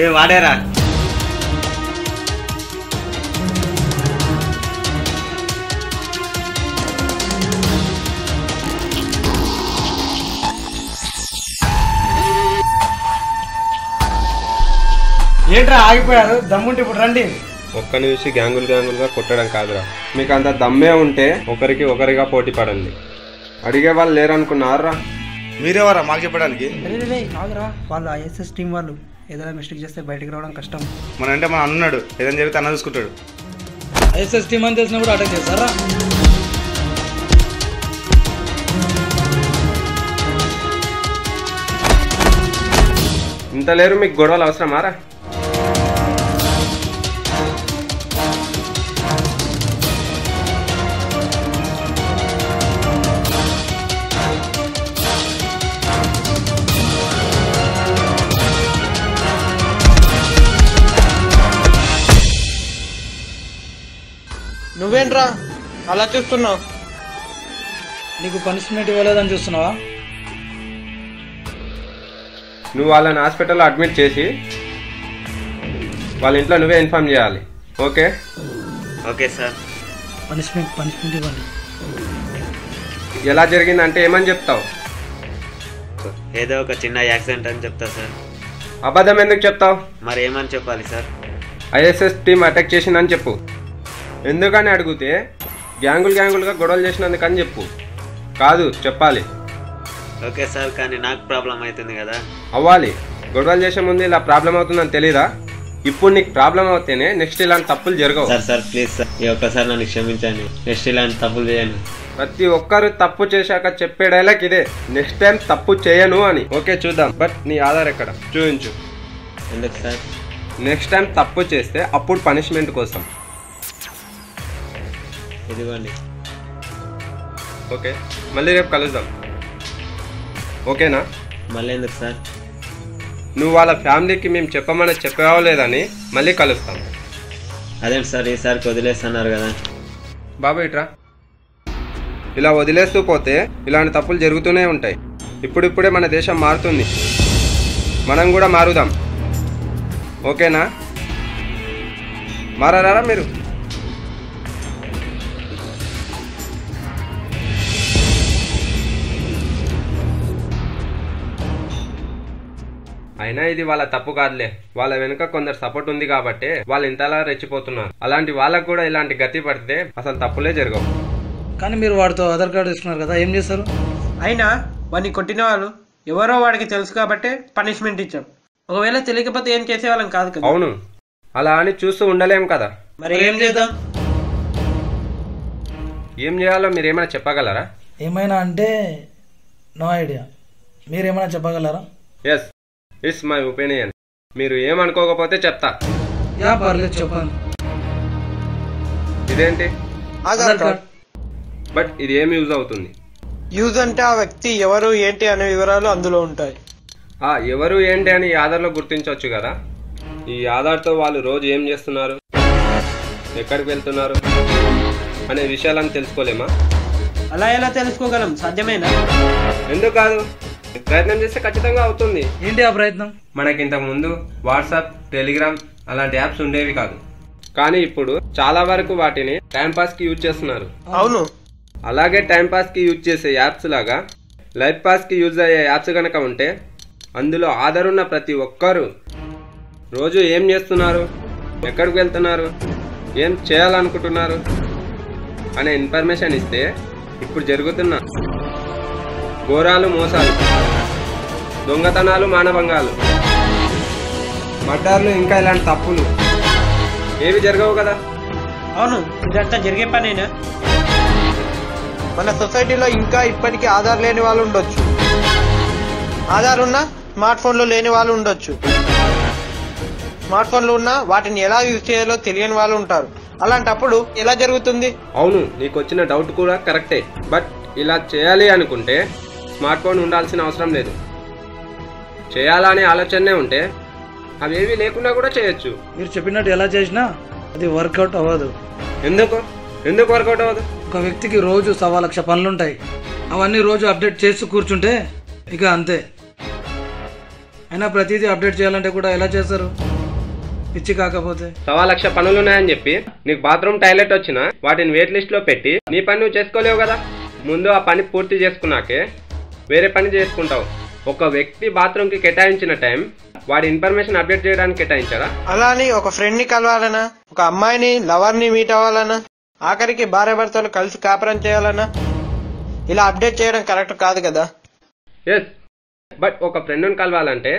ఏ వాడేరా ఏంట్రా ఆగిపోయారు? దమ్ముంటే ఇప్పుడు రండి. ఒక్కని చూసి గ్యాంగులుగా కొట్టడం కాదురా, మీకు అంత దమ్మే ఉంటే ఒకరిగా పోటీ పడండి. అడిగే వాళ్ళు లేరనుకున్నారా? మీరెవరా మాకు చెప్పడానికి? ఆగురా, వాళ్ళు ఐఎస్ఎస్ టీం వాళ్ళు. ఏదైనా మిస్టేక్ చేస్తే బయటికి రావడం కష్టం. మన అంటే మన అన్నాడు, ఏదైనా చెబితే అన్న చూసుకుంటాడు. ఐఎస్ఎస్ టీం అని తెలిసినా కూడా అటాక్ చేస్తారా? ఇంత లేరు, మీకు గొడవలు అవసరమారా? నువ్వేంట్రా అలా చూస్తున్నావు? నీకు పనిష్మెంట్ ఇవ్వలేదని చూస్తున్నావా? నువ్వు వాళ్ళని హాస్పిటల్లో అడ్మిట్ చేసి వాళ్ళ ఇంట్లో నువ్వే ఇన్ఫార్మ్ చేయాలి. ఓకే? Okay sir. పనిష్మెంట్ ఇవ్వండి. ఎలా జరిగిందంటే ఏమని చెప్తావు? ఏదో ఒక చిన్న యాక్సిడెంట్ అని చెప్తా సార్. అబద్ధం ఎందుకు చెప్తావు? మరి ఏమని చెప్పాలి సార్? ఐఎస్ఎస్ టీం అటాక్ చేసిందని చెప్పు. ఎందుకని అడిగితే గ్యాంగులుగా గొడవలు చేసినందుకని చెప్పు. కాదు, చెప్పాలి. ఓకే సార్, కానీ నాకు ప్రాబ్లం అవుతుంది కదా. అవ్వాలి. గొడవలు చేసే ముందు ఇలా ప్రాబ్లం అవుతుందని తెలీదా? ఇప్పుడు నీకు ప్రాబ్లం అవుతేనే నెక్స్ట్ ఇలాంటి తప్పులు జరగవు. సార్ ప్లీజ్ సార్, ఈ ఒక్కసారి నన్ను క్షమించండి. నెక్స్ట్ ఇలాంటి తప్పులు చేయండి. ప్రతి ఒక్కరు తప్పు చేశాక చెప్పే డైలాగ్ ఇదే, నెక్స్ట్ టైం తప్పు చేయను అని. ఓకే, చూద్దాం. బట్ నీ ఆధార్ ఎక్కడ? చూపించు. ఎందుకు సార్? నెక్స్ట్ టైం తప్పు చేస్తే అప్పుడు పనిష్మెంట్ కోసం. ఇదిగోండి. ఓకే, మళ్ళీ రేపు కలుద్దాం. ఓకేనా? మళ్ళీ ఎందుకు సార్? నువ్వు వాళ్ళ ఫ్యామిలీకి మేము చెప్పావో లేదని మళ్ళీ కలుస్తాం. అదేంటి సార్, ఈసారికి వదిలేస్తున్నారు కదా. బాబు ఇట్రా. ఇలా వదిలేస్తూ పోతే ఇలాంటి తప్పులు జరుగుతూనే ఉంటాయి. ఇప్పుడిప్పుడే మన దేశం మారుతుంది, మనం కూడా మారుదాం. ఓకేనా? మారారా మీరు? అయినా ఇది వాళ్ళ తప్పు కాదులే, వాళ్ళ వెనుక కొందరు సపోర్ట్ ఉంది కాబట్టి వాళ్ళు ఇంతలా రెచ్చిపోతున్నారు. అలాంటి వాళ్ళకు కూడా ఇలాంటి గతి పడితే అసలు తప్పులే జరగవు. కానీ మీరు వాడితో ఆధార్ కార్డు ఇస్తున్నారు కదా, ఏం చేస్తారు? అయినా వాడిని కొట్టిన వాళ్ళు ఎవరో వాడికి తెలుసు కాబట్టి పనిష్మెంట్ ఇచ్చాం. ఒకవేళ తెలియకపోతే ఏం చేసేవాళ్ళం కాదు కదా. అవును, అలా అని చూస్తూ ఉండలేం కదా. మరి ఏం చేద్దాం? ఏం చేయాలో మీరేమైనా చెప్పగలరా? ఏమైనా అంటే నో ఐడియా. మీరేమైనా చెప్పగలరా? Yes, it's my opinion. మీరు ఏమనుకోకపోతే చెప్తా. పర్లేదు, చెప్పండి. ఇదేంటి? ఆధార్ కార్డ్. బట్ ఇది ఏం యూజ్ అవుతుంది? యూజ్ అంటే ఆ వ్యక్తి ఎవరు ఏంటి అనే వివరాలు అందులో ఉంటాయి. ఎవరు ఏంటి అని ఈ ఆధార్లో గుర్తించవచ్చు కదా. ఈ ఆధార్తో వాళ్ళు రోజు ఏం చేస్తున్నారు, ఎక్కడికి వెళ్తున్నారు అనే విషయాలను తెలుసుకోలేమా? అలా ఎలా తెలుసుకోగలం? సాధ్యమేనా? ఎందుకు కాదు, ప్రయత్నం చేస్తే ఖచ్చితంగా అవుతుంది. ఏంటి ఆ ప్రయత్నం? మనకి ఇంతకు ముందు వాట్సాప్, టెలిగ్రామ్ అలాంటి యాప్స్ ఉండేవి కాదు, కానీ ఇప్పుడు చాలా వరకు వాటిని టైంపాస్ కి యూజ్ చేస్తున్నారు. అవును. అలాగే టైంపాస్ కి యూజ్ చేసే యాప్స్ లాగా లైఫ్ పాస్ కి యూజ్ అయ్యే యాప్స్ కనుక ఉంటే అందులో ఆధార్ ఉన్న ప్రతి ఒక్కరు రోజు ఏం చేస్తున్నారు, ఎక్కడికి వెళ్తున్నారు, ఏం చేయాలనుకుంటున్నారు అనే ఇన్ఫర్మేషన్ ఇస్తే ఇప్పుడు జరుగుతున్న ఘోరాలు, మోసాలు, దొంగతనాలు, మానభంగాలు, మర్డర్లు ఇంకా ఇలాంటి తప్పులు ఏవి జరగవు కదా. అవును, ఇదంతా జరిగే పనేనా? మన సొసైటీలో ఇంకా ఇప్పటికీ ఆధార్ లేని వాళ్ళు ఉండొచ్చు, ఆధార్ ఉన్న స్మార్ట్ ఫోన్లు లేని వాళ్ళు ఉండొచ్చు, స్మార్ట్ ఫోన్లు ఉన్నా వాటిని ఎలా యూజ్ చేయాలో తెలియని వాళ్ళు ఉంటారు. అలాంటప్పుడు ఎలా జరుగుతుంది? అవును, నీకు వచ్చిన డౌట్ కూడా కరెక్టే. బట్ ఇలా చేయాలి అనుకుంటే స్మార్ట్ ఫోన్ ఉండాల్సిన అవసరం లేదు. చేయాలనే ఆలోచనే ఉంటే అవేవి లేకుండా కూడా చేయొచ్చు. మీరు చెప్పినట్టు ఎలా చేసినా అది వర్కౌట్ అవ్వదు. ఎందుకు వర్కౌట్ అవ్వదు? ఒక వ్యక్తికి రోజు 1,00,000 పనులుంటాయి. అవన్నీ రోజు అప్డేట్ చేస్తూ కూర్చుంటే ఇక అంతే. అయినా ప్రతిదీ అప్డేట్ చేయాలంటే కూడా ఎలా చేస్తారు పిచ్చి కాకపోతే? 1,00,000 పనులున్నాయని చెప్పి నీకు బాత్రూమ్ టాయిలెట్ వచ్చినా వాటిని వెయిట్ లిస్ట్ లో పెట్టి నీ పని నువ్వు చేసుకోలేవు కదా. ముందు ఆ పని పూర్తి చేసుకున్నాకే వేరే పని చేసుకుంటావు. ఒక వ్యక్తి బాత్రూమ్ కి కేటాయించిన టైం వాడి ఇన్ఫర్మేషన్ అప్డేట్ చేయడానికి కేటాయించారా? అలా అని ఒక ఫ్రెండ్ ని కలవాలన్నా, ఒక అమ్మాయిని లవర్ ని మీట్ అవ్వాలన్నా, ఆఖరికి భార్య భర్తలు కలిసి కాపురం చేయాలన్నా ఇలా అప్డేట్ చేయడం కరెక్ట్ కాదు కదా. ఎస్, బట్ ఒక ఫ్రెండ్ని కలవాలంటే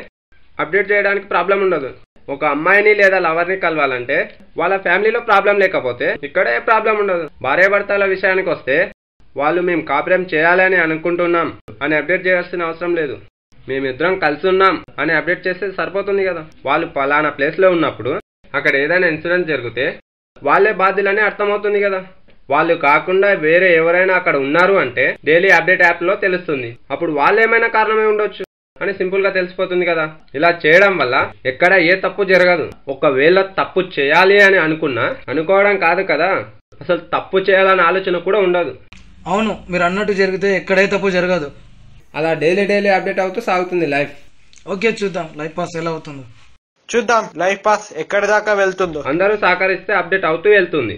అప్డేట్ చేయడానికి ప్రాబ్లం ఉండదు. ఒక అమ్మాయిని లేదా లవర్ని కలవాలంటే వాళ్ళ ఫ్యామిలీలో ప్రాబ్లం లేకపోతే ఇక్కడ ఏ ప్రాబ్లం ఉండదు. భార్య భర్తల విషయానికి వస్తే వాళ్ళు మేము కాపురం చేయాలని అనుకుంటున్నాం అని అప్డేట్ చేయాల్సిన అవసరం లేదు. మేమిద్దరం కలిసి ఉన్నాం అని అప్డేట్ చేస్తే సరిపోతుంది కదా. వాళ్ళు పలానా ప్లేస్ లో ఉన్నప్పుడు అక్కడ ఏదైనా ఇన్సిడెంట్ జరిగితే వాళ్ళే బాధ్యులని అర్థమవుతుంది కదా. వాళ్ళు కాకుండా వేరే ఎవరైనా అక్కడ ఉన్నారు అంటే డైలీ అప్డేట్ యాప్ లో తెలుస్తుంది. అప్పుడు వాళ్ళు ఏమైనా కారణమే ఉండొచ్చు అని సింపుల్ గా తెలిసిపోతుంది కదా. ఇలా చేయడం వల్ల ఎక్కడ ఏ తప్పు జరగదు. ఒకవేళ తప్పు చేయాలి అని అనుకోవడం కాదు కదా, అసలు తప్పు చేయాలనే ఆలోచన కూడా ఉండదు. అవును, మీరు అన్నట్టు జరిగితే ఎక్కడే తప్పు జరగదు. అలా డైలీ అప్డేట్ అవుతూ సాగుతుంది లైఫ్. ఓకే, చూద్దాం లైఫ్ పాస్ ఎలా అవుతుందో. చూద్దాం లైఫ్ పాస్ ఎక్కడి దాకా వెళ్తుందో. అందరూ సహకరిస్తే అప్డేట్ అవుతూ వెళ్తుంది.